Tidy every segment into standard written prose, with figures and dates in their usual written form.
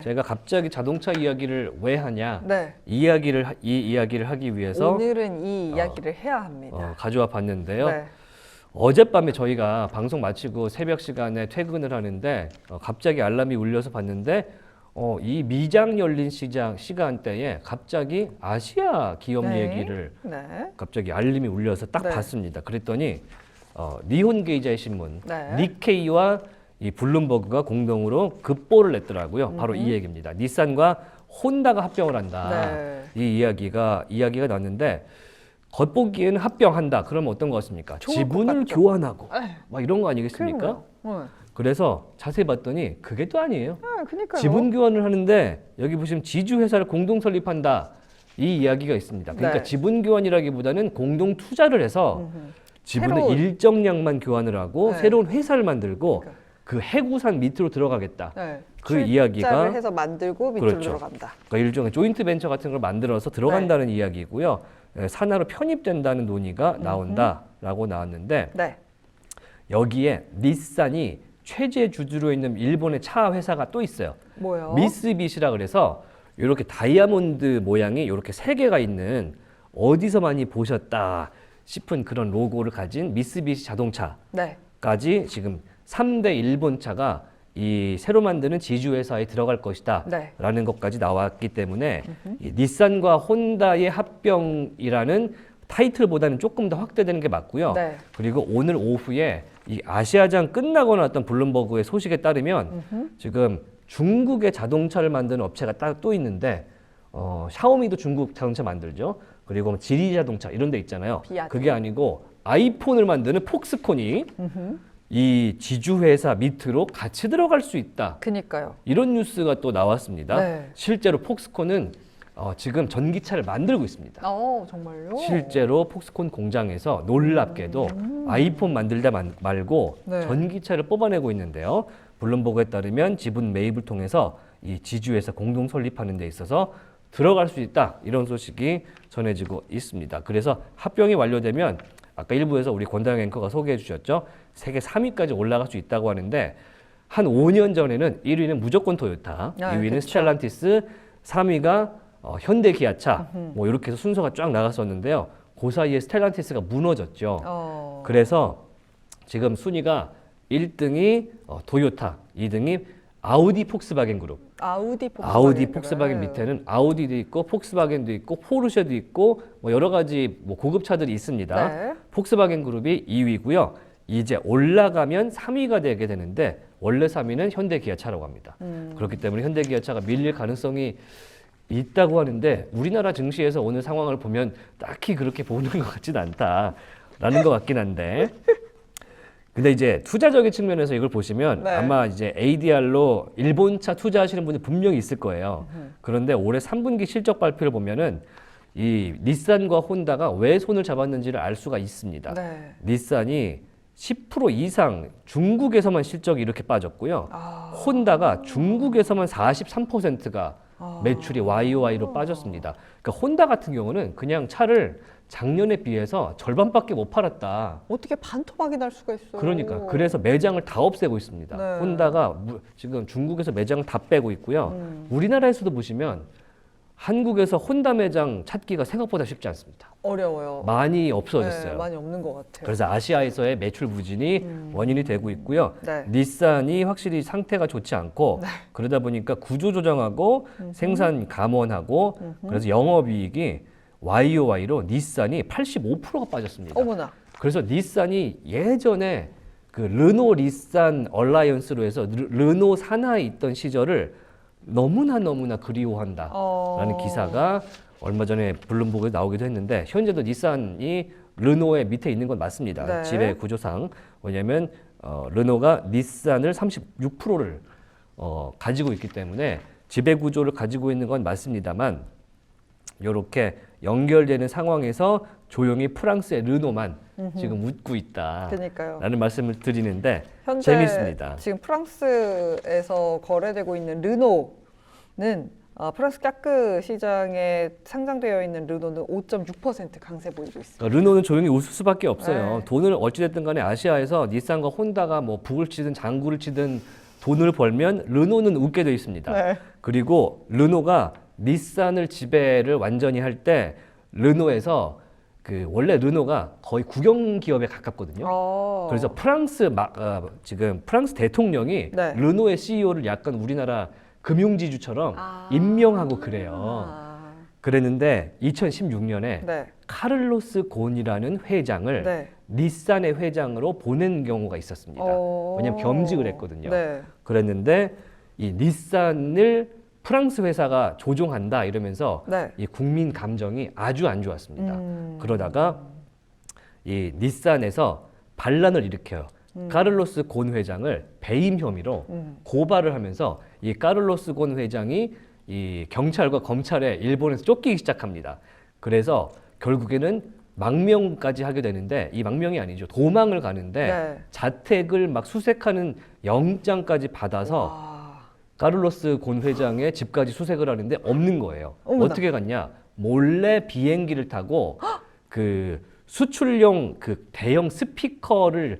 제가 갑자기 자동차 이야기를 왜 하냐? 네. 이 이야기를 하기 위해서 오늘은 이 이야기를 해야 합니다. 가져와 봤는데요. 네. 어젯밤에 저희가 방송 마치고 새벽 시간에 퇴근을 하는데 갑자기 알람이 울려서 봤는데 이 미장 열린 시간대에 갑자기 아시아 기업 네. 얘기를 네. 갑자기 알림이 울려서 딱 네. 봤습니다. 그랬더니 니혼 게이자의 신문 네. 니케이와 이 블룸버그가 공동으로 급보를 냈더라고요. 바로 이 얘기입니다. 닛산과 혼다가 합병을 한다. 네. 이 이야기가 났는데 겉보기에는 합병한다. 그러면 어떤 것 같습니까? 좋을 지분을 것 같죠. 교환하고 에휴, 막 이런 거 아니겠습니까? 그럼요. 그래서 자세히 봤더니 그게 또 아니에요. 그러니까요. 지분 교환을 하는데 여기 보시면 지주 회사를 공동 설립한다. 이 이야기가 있습니다. 그러니까 네. 지분 교환이라기보다는 공동 투자를 해서 지분을 새로운- 일정량만 교환을 하고 네. 새로운 회사를 만들고 그러니까. 그 해구산 밑으로 들어가겠다. 네. 그 출자를 이야기가 해서 만들고 밑으로 그렇죠. 들어간다. 그러니까 일종의 조인트 벤처 같은 걸 만들어서 들어간다는 이야기고요. 산하로 편입된다는 논의가 나온다라고 나왔는데 네. 여기에 닛산이 최재 주주로 있는 일본의 차 회사가 또 있어요. 뭐요? 미쓰비시라 그래서 이렇게 다이아몬드 모양이 이렇게 세 개가 있는 어디서 많이 보셨다 싶은 그런 로고를 가진 미쓰비시 자동차까지 네. 지금 3대 일본 차가 이 새로 만드는 지주 회사에 들어갈 것이다 네. 라는 것까지 나왔기 때문에 이 닛산과 혼다의 합병이라는 타이틀보다는 조금 더 확대되는 게 맞고요. 네. 그리고 오늘 오후에 이 아시아장 끝나고 나왔던 블룸버그의 소식에 따르면 지금 중국의 자동차를 만드는 업체가 또 있는데 샤오미도 중국 자동차 만들죠. 그리고 지리 자동차 이런 데 있잖아요. 비아트. 그게 아니고 아이폰을 만드는 폭스콘이 이 지주 회사 밑으로 같이 들어갈 수 있다. 그니까요. 이런 뉴스가 또 나왔습니다. 네. 실제로 폭스콘은 지금 전기차를 만들고 있습니다. 정말요? 실제로 폭스콘 공장에서 놀랍게도 아이폰 만들다 말고 네. 전기차를 뽑아내고 있는데요. 블룸버그에 따르면 지분 매입을 통해서 이 지주회사 공동 설립하는 데 있어서 들어갈 수 있다. 이런 소식이 전해지고 있습니다. 그래서 합병이 완료되면 아까 일부에서 우리 권다영 앵커가 소개해 주셨죠. 세계 3위까지 올라갈 수 있다고 하는데 한 5년 전에는 1위는 무조건 토요타, 2위는 그쵸. 스텔란티스, 3위가 현대 기아차 뭐 이렇게 해서 순서가 쫙 나갔었는데요. 그 사이에 스텔란티스가 무너졌죠. 그래서 지금 순위가 1등이 토요타, 2등이 아우디 폭스바겐 그룹. 아우디 폭스바겐 밑에는 아우디도 있고 폭스바겐도 있고 포르쉐도 있고 뭐 여러 가지 뭐 고급차들이 있습니다. 네. 폭스바겐 그룹이 2위고요. 이제 올라가면 3위가 되게 되는데 원래 3위는 현대 기아차라고 합니다. 그렇기 때문에 현대 기아차가 밀릴 가능성이 있다고 하는데 우리나라 증시에서 오늘 상황을 보면 딱히 그렇게 보는 것 같지는 않다라는 것 같긴 한데 근데 이제 투자적인 측면에서 이걸 보시면 네. 아마 이제 ADR로 일본차 투자하시는 분이 분명히 있을 거예요. 그런데 올해 3분기 실적 발표를 보면은 이 닛산과 혼다가 왜 손을 잡았는지를 알 수가 있습니다. 네. 닛산이 10% 이상 중국에서만 실적이 이렇게 빠졌고요. 혼다가 중국에서만 43%가 매출이 YOY로 빠졌습니다. 그러니까 혼다 같은 경우는 그냥 차를 작년에 비해서 절반밖에 못 팔았다. 어떻게 반토막이 날 수가 있어요? 그러니까 그래서 매장을 다 없애고 있습니다. 네. 혼다가 지금 중국에서 매장을 다 빼고 있고요. 우리나라에서도 보시면 한국에서 혼다 매장 찾기가 생각보다 쉽지 않습니다. 어려워요. 많이 없어졌어요. 네, 많이 없는 것 같아요. 그래서 아시아에서의 매출 부진이 원인이 되고 있고요. 네. 닛산이 확실히 상태가 좋지 않고 그러다 보니까 구조 조정하고 생산 감원하고 그래서 영업이익이 YOY로 닛산이 85%가 빠졌습니다. 어머나. 그래서 닛산이 예전에 그 르노 닛산 얼라이언스로 해서 르노 산하에 있던 시절을 너무나 그리워한다라는 기사가 얼마 전에 블룸버그에 나오기도 했는데 현재도 닛산이 르노의 밑에 있는 건 맞습니다. 네. 지배 구조상. 왜냐하면 르노가 닛산을 36%를 가지고 있기 때문에 지배 구조를 가지고 있는 건 맞습니다만 이렇게 연결되는 상황에서 조용히 프랑스의 르노만 지금 웃고 있다라는 그러니까요. 말씀을 드리는데 현재 재밌습니다. 지금 프랑스에서 거래되고 있는 르노는 프랑스 까크 시장에 상장되어 있는 르노는 5.6% 강세 보이고 있습니다. 그러니까 르노는 조용히 웃을 수밖에 없어요. 네. 돈을 어찌됐든 간에 아시아에서 닛산과 혼다가 뭐 북을 치든 장구를 치든 돈을 벌면 르노는 웃게 돼 있습니다. 네. 그리고 르노가 닛산을 지배를 완전히 할 때 르노에서 원래 르노가 거의 국영 기업에 가깝거든요. 그래서 지금 프랑스 대통령이 네. 르노의 CEO를 약간 우리나라 금융지주처럼 임명하고 그래요. 그랬는데 2016년에 네. 카를로스 곤이라는 회장을 네. 닛산의 회장으로 보낸 경우가 있었습니다. 왜냐하면 겸직을 했거든요. 네. 그랬는데 이 닛산을 프랑스 회사가 조종한다 이러면서 네. 이 국민 감정이 아주 안 좋았습니다. 그러다가 이 닛산에서 반란을 일으켜요. 카를로스 곤 회장을 배임 혐의로 고발을 하면서 이 카를로스 곤 회장이 이 경찰과 검찰에 일본에서 쫓기기 시작합니다. 그래서 결국에는 망명까지 하게 되는데 이 망명이 아니죠. 도망을 가는데 네. 자택을 막 수색하는 영장까지 받아서 와. 카를로스 곤 회장의 집까지 수색을 하는데 없는 거예요. 어머나. 어떻게 갔냐? 몰래 비행기를 타고 그 수출용 대형 스피커를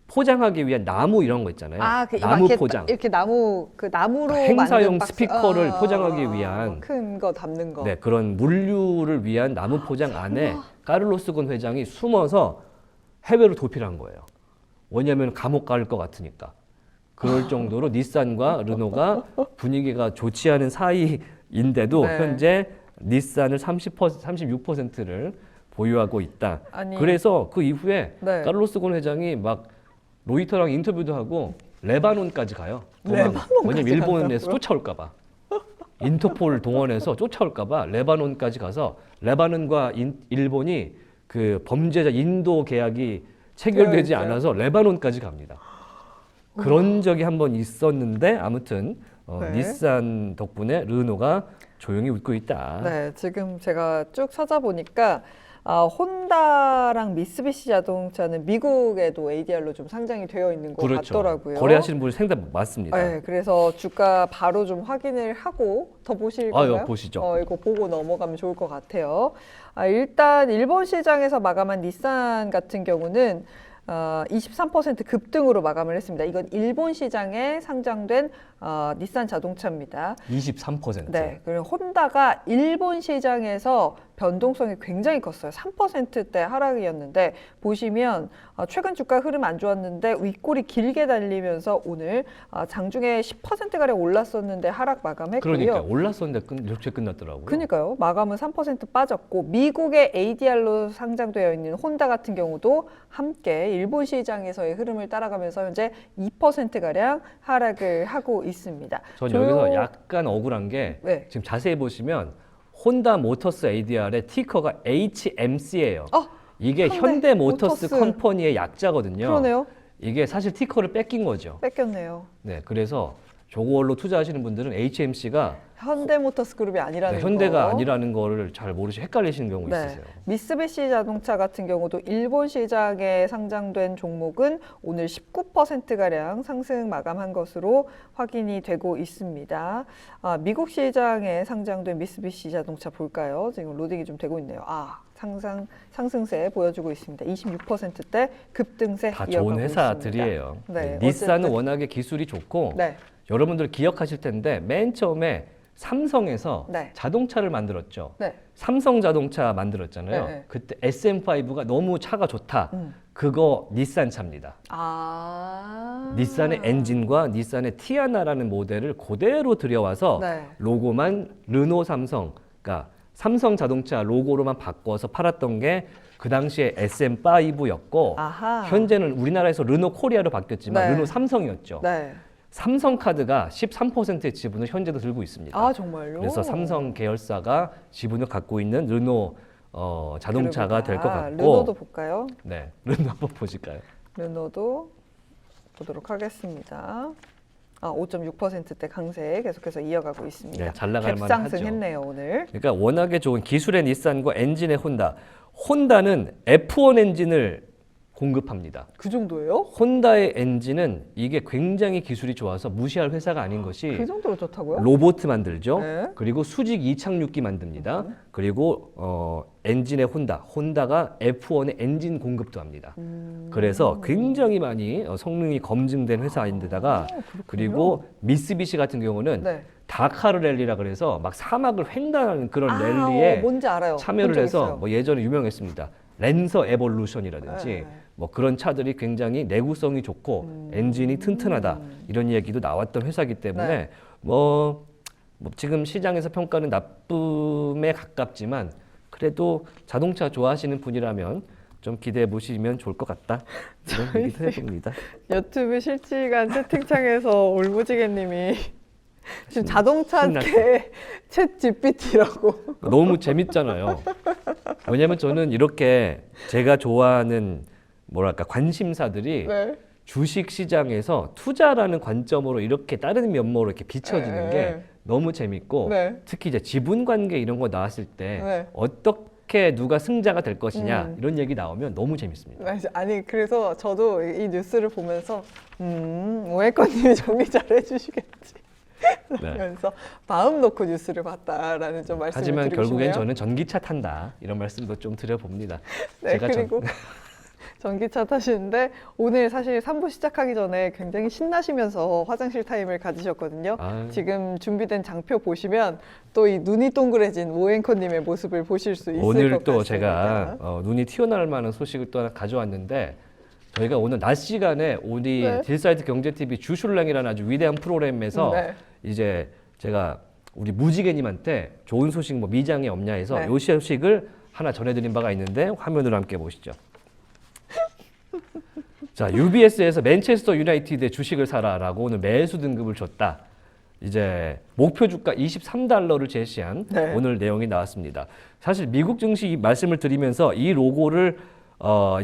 포장하기 위한 나무 이런 거 있잖아요. 나무 이렇게 포장. 이렇게 나무로 행사용 만든 박스. 스피커를 포장하기 위한 큰 거 담는 거. 네, 그런 물류를 위한 나무 포장 안에 카를로스 곤 회장이 숨어서 해외로 도피를 한 거예요. 왜냐하면 감옥 갈 것 같으니까. 그럴 정도로 닛산과 르노가 분위기가 좋지 않은 사이인데도 네. 현재 닛산을 36%를 보유하고 있다. 아니. 그래서 그 이후에 네. 카를로스 곤 회장이 막 로이터랑 인터뷰도 하고 레바논까지 가요. 레바논까지 왜냐면 일본에서 간다고요? 쫓아올까 봐. 인터폴 동원해서 쫓아올까 봐 레바논까지 가서 레바논과 일본이 그 범죄자 인도 계약이 체결되지 그러니까요. 않아서 레바논까지 갑니다. 그런 적이 한번 있었는데 아무튼 네. 닛산 덕분에 르노가 조용히 웃고 있다. 네, 지금 제가 쭉 찾아보니까 혼다랑 미쓰비시 자동차는 미국에도 ADR로 좀 상장이 되어 있는 것 그렇죠. 같더라고요. 거래하시는 분이 상당히 많습니다. 네, 그래서 주가 바로 좀 확인을 하고 더 보실까요? 보시죠. 이거 보고 넘어가면 좋을 것 같아요. 일단 일본 시장에서 마감한 닛산 같은 경우는 23% 급등으로 마감을 했습니다. 이건 일본 시장에 상장된 닛산 자동차입니다. 23%. 네, 그리고 혼다가 일본 시장에서 변동성이 굉장히 컸어요. 3%대 하락이었는데 보시면 최근 주가 흐름 안 좋았는데 윗골이 길게 달리면서 오늘 장중에 10%가량 올랐었는데 하락 마감했고요. 그러니까 올랐었는데 이렇게 끝났더라고요. 그러니까요. 마감은 3% 빠졌고 미국의 ADR로 상장되어 있는 혼다 같은 경우도 함께 일본 시장에서의 흐름을 따라가면서 현재 2%가량 하락을 하고 있습니다. 전 여기서 약간 억울한 게 네. 지금 자세히 보시면 혼다 모터스 ADR의 티커가 HMC예요. 이게 현대 모터스 컴퍼니의 약자거든요. 그러네요. 이게 사실 티커를 뺏긴 거죠. 뺏겼네요. 네, 그래서 저걸로 투자하시는 분들은 HMC가 현대모터스 그룹이 아니라는 현대가 거. 아니라는 거를 잘 모르시고 헷갈리시는 경우 네. 있으세요. 미쓰비시 자동차 같은 경우도 일본 시장에 상장된 종목은 오늘 19%가량 상승 마감한 것으로 확인이 되고 있습니다. 미국 시장에 상장된 미쓰비시 자동차 볼까요? 지금 로딩이 좀 되고 있네요. 상승세 보여주고 있습니다. 26%대 급등세 다 이어가고 좋은 있습니다. 회사들이에요. 네, 닛산은 어쨌든. 워낙에 기술이 좋고 네. 여러분들 기억하실 텐데 맨 처음에 삼성에서 네. 자동차를 만들었죠. 네. 삼성 자동차 만들었잖아요. 네. 그때 SM5가 너무 차가 좋다. 그거 닛산 차입니다. 닛산의 엔진과 닛산의 티아나라는 모델을 그대로 들여와서 네. 로고만 르노 삼성, 그러니까 삼성 자동차 로고로만 바꿔서 팔았던 게 그 당시에 SM5였고 아하. 현재는 우리나라에서 르노 코리아로 바뀌었지만 네. 르노 삼성이었죠. 네. 삼성카드가 13%의 지분을 현재도 들고 있습니다. 정말요? 그래서 삼성 계열사가 지분을 갖고 있는 르노 자동차가 될 것 같고. 르노도 볼까요? 네, 르노 한번 보실까요? 르노도 보도록 하겠습니다. 5.6%대 강세 계속해서 이어가고 있습니다. 네, 잘 나갈 만하죠. 갭상승했네요 오늘. 그러니까 워낙에 좋은 기술의 닛산과 엔진의 혼다. 혼다는 F1 엔진을 네. 공급합니다. 그 정도예요? 혼다의 엔진은 이게 굉장히 기술이 좋아서 무시할 회사가 아닌 것이 그 정도로 좋다고요? 로봇 만들죠. 네. 그리고 수직 이착륙기 만듭니다. 그리고 엔진의 혼다가 F1의 엔진 공급도 합니다. 그래서 굉장히 많이 성능이 검증된 회사인데다가 그렇군요. 그리고 미쓰비시 같은 경우는 네. 다카르 랠리라 그래서 막 사막을 횡단하는 그런 아, 랠리에 뭔지 알아요. 참여를 본적 해서 있어요. 뭐 예전에 유명했습니다. 랜서 에볼루션이라든지 네. 뭐 그런 차들이 굉장히 내구성이 좋고 엔진이 튼튼하다 이런 이야기도 나왔던 회사이기 때문에 네. 뭐 지금 시장에서 평가는 나쁨에 가깝지만 그래도 자동차 좋아하시는 분이라면 좀 기대해 보시면 좋을 것 같다 이런 얘기도 해봅니다. 유튜브 실시간 채팅창에서 올무지개님이 지금 신났어. 자동차계 챗 GPT라고. 너무 재밌잖아요. 왜냐면 저는 이렇게 제가 좋아하는 뭐랄까 관심사들이 네. 주식 시장에서 투자라는 관점으로 이렇게 다른 면모로 이렇게 비춰지는 네. 게 너무 재밌고 네. 특히 이제 지분 관계 이런 거 나왔을 때 네. 어떻게 누가 승자가 될 것이냐 이런 얘기 나오면 너무 재밌습니다. 아니 그래서 저도 이 뉴스를 보면서 오해권님이 정리 잘 해주시겠지. 네. 그래서 마음 놓고 뉴스를 봤다라는 좀 말씀을 하지만 드리고 결국엔 싶네요. 저는 전기차 탄다 이런 말씀도 좀 드려봅니다. 네, 제가 그리고 전기차 타시는데 오늘 사실 3부 시작하기 전에 굉장히 신나시면서 화장실 타임을 가지셨거든요. 아유. 지금 준비된 장표 보시면 또 이 눈이 동그래진 오앵커님의 모습을 보실 수 있을 오늘 것 또 같습니다. 제가 눈이 튀어나올 만한 소식을 또 하나 가져왔는데 저희가 오늘 낮 시간에 우리 네. 딜사이트 경제TV 주슐랭이라는 아주 위대한 프로그램에서 네. 이제 제가 우리 무지개님한테 좋은 소식 뭐 미장이 없냐 해서 네. 요 소식을 하나 전해드린 바가 있는데 화면으로 함께 보시죠. 자, UBS에서 맨체스터 유나이티드의 주식을 사라라고 오늘 매수 등급을 줬다. 이제 목표 주가 23달러를 제시한 네. 오늘 내용이 나왔습니다. 사실 미국 증시 말씀을 드리면서 이 로고를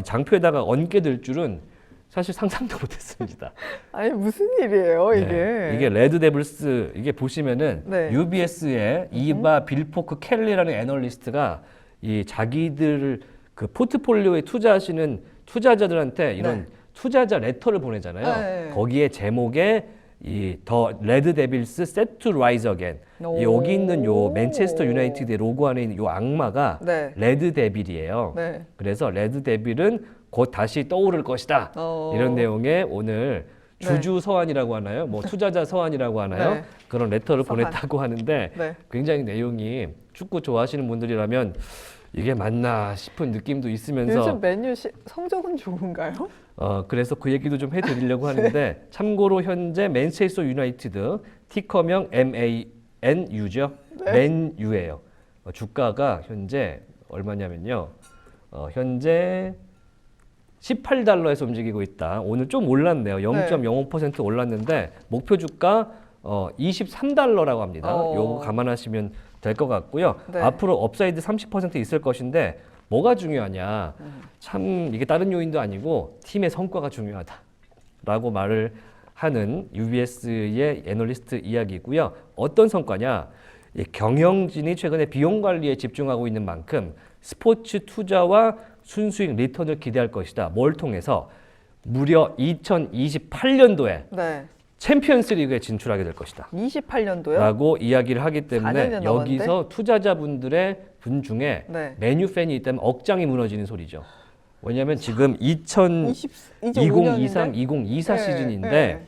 장표에다가 얹게 될 줄은 사실 상상도 못했습니다. 아니 무슨 일이에요 이게? 네, 이게 레드 데블스 이게 보시면은 네. UBS의 이바 빌포크 켈리라는 애널리스트가 이 자기들 그 포트폴리오에 투자하시는 투자자들한테 이런 네. 투자자 레터를 보내잖아요. 네. 거기에 제목에 이 더 레드 데빌스 set to rise again. 오. 여기 있는 요 맨체스터 유나이티드의 로고 안에 있는 요 악마가 네. 레드 데빌이에요. 네. 그래서 레드 데빌은 곧 다시 떠오를 것이다. 이런 내용의 오늘 네. 주주 서한이라고 하나요? 뭐 투자자 서한이라고 하나요? 네. 그런 레터를 서한. 보냈다고 하는데 네. 굉장히 내용이 축구 좋아하시는 분들이라면 이게 맞나 싶은 느낌도 있으면서 요즘 맨유 성적은 좋은가요? 그래서 그 얘기도 좀 해드리려고 하는데 참고로 현재 맨체스터 유나이티드 티커명 MANU죠. 맨유예요. 주가가 현재 얼마냐면요. 현재 18달러에서 움직이고 있다. 오늘 좀 올랐네요. 0.05% 올랐는데 목표 주가 23달러라고 합니다. 요거 감안하시면 될 것 같고요. 네. 앞으로 업사이드 30% 있을 것인데 뭐가 중요하냐? 참 이게 다른 요인도 아니고 팀의 성과가 중요하다라고 말을 하는 UBS의 애널리스트 이야기고요. 어떤 성과냐? 이 경영진이 최근에 비용 관리에 집중하고 있는 만큼 스포츠 투자와 순수익 리턴을 기대할 것이다. 뭘 통해서? 무려 2028년도에 네. 챔피언스 리그에 진출하게 될 것이다. 28년도요? 라고 이야기를 하기 4년이 때문에 남았는데? 여기서 투자자분들의 분 중에 네. 메뉴 팬이 있다면 억장이 무너지는 소리죠. 왜냐하면 지금 2023, 2024 네, 시즌인데 네.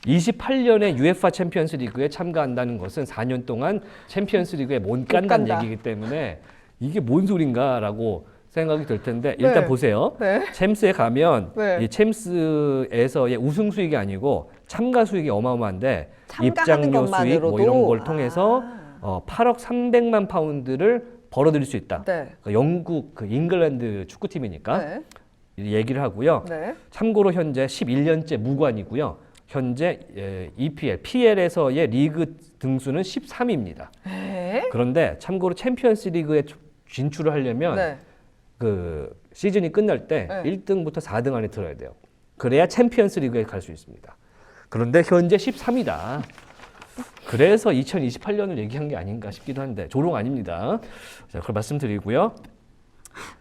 28년에 UEFA 챔피언스 리그에 참가한다는 것은 4년 동안 챔피언스 리그에 못 간다는 간다. 얘기이기 때문에 이게 뭔 소린가라고 생각이 들 텐데 일단 네. 보세요. 네. 챔스에 가면 네. 이 챔스에서의 우승 수익이 아니고 참가 수익이 어마어마한데 참가하는 입장료 수익 뭐 이런 것만으로도? 걸 통해서 8억 300만 파운드를 벌어들일 수 있다. 네. 그러니까 영국 그 잉글랜드 축구팀이니까 네. 얘기를 하고요. 네. 참고로 현재 11년째 무관이고요. 현재 EPL, PL에서의 리그 등수는 13위입니다. 네. 그런데 참고로 챔피언스 리그에 진출을 하려면 네. 그 시즌이 끝날 때 네. 1등부터 4등 안에 들어야 돼요. 그래야 챔피언스 리그에 갈 수 있습니다. 그런데 현재 13위다. 그래서 2028년을 얘기한 게 아닌가 싶기도 한데 조롱 아닙니다. 자, 그걸 말씀드리고요.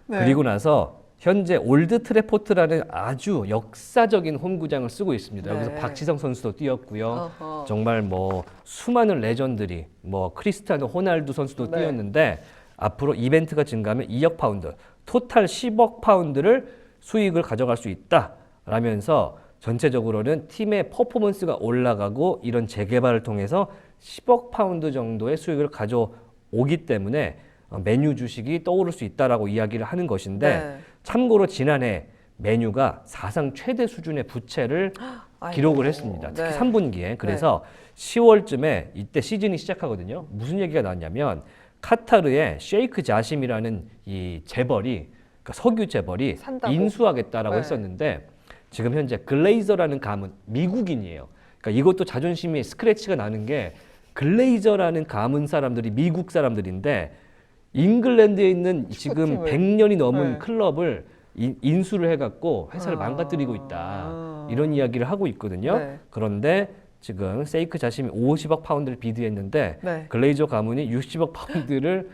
네. 그리고 나서 현재 올드 트래포트라는 아주 역사적인 홈구장을 쓰고 있습니다. 네. 여기서 박지성 선수도 뛰었고요. 어허. 정말 뭐 수많은 레전드리, 뭐 크리스티아노 호날두 선수도 네. 뛰었는데 앞으로 이벤트가 증가하면 2억 파운드, 토탈 10억 파운드를 수익을 가져갈 수 있다라면서 전체적으로는 팀의 퍼포먼스가 올라가고 이런 재개발을 통해서 10억 파운드 정도의 수익을 가져오기 때문에 메뉴 주식이 떠오를 수 있다라고 이야기를 하는 것인데 네. 참고로 지난해 메뉴가 사상 최대 수준의 부채를 아이고. 기록을 했습니다. 특히 네. 3분기에. 그래서 10월쯤에 이때 시즌이 시작하거든요. 무슨 얘기가 나왔냐면 카타르의 셰이크 자심이라는 이 재벌이 그러니까 석유 재벌이 산다고? 인수하겠다라고 네. 했었는데 지금 현재 글레이저라는 가문 미국인이에요. 그러니까 이것도 자존심이 스크래치가 나는 게 글레이저라는 가문 사람들이 미국 사람들인데 잉글랜드에 있는 지금 축구팀을. 100년이 넘은 네. 클럽을 인수를 해갖고 회사를 아. 망가뜨리고 있다. 이런 이야기를 하고 있거든요. 네. 그런데 지금 세이크 자신이 50억 파운드를 비드했는데 네. 글레이저 가문이 60억 파운드를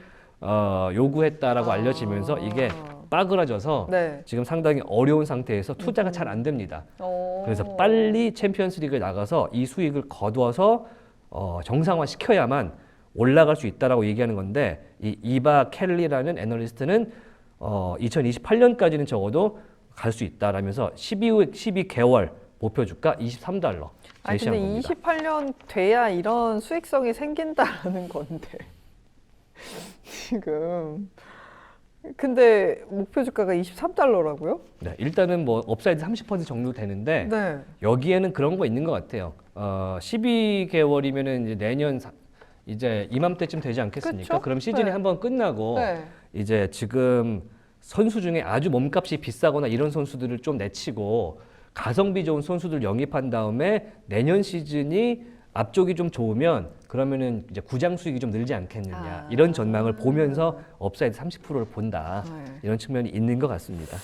요구했다라고 아. 알려지면서 이게 빠그라져서 네. 지금 상당히 어려운 상태에서 투자가 잘 안 됩니다. 어. 그래서 빨리 챔피언스리그에 나가서 이 수익을 거두어서 정상화 시켜야만 올라갈 수 있다라고 얘기하는 건데 이 이바 켈리라는 애널리스트는 2028년까지는 적어도 갈 수 있다라면서 12개월 목표 주가 23달러 아니 제시한 근데 겁니다. 28년 돼야 이런 수익성이 생긴다라는 건데 지금 근데 목표 주가가 23달러라고요? 네, 일단은 뭐 업사이드 30% 정도 되는데 네. 여기에는 그런 거 있는 것 같아요. 12개월이면은 이제 내년 이제 이맘때쯤 되지 않겠습니까? 그쵸? 그럼 시즌이 네. 한번 끝나고 네. 이제 지금 선수 중에 아주 몸값이 비싸거나 이런 선수들을 좀 내치고 가성비 좋은 선수들 영입한 다음에 내년 시즌이 앞쪽이 좀 좋으면 그러면은 이제 구장 수익이 좀 늘지 않겠느냐 이런 전망을 보면서 업사이드 30%를 본다 네. 이런 측면이 있는 것 같습니다.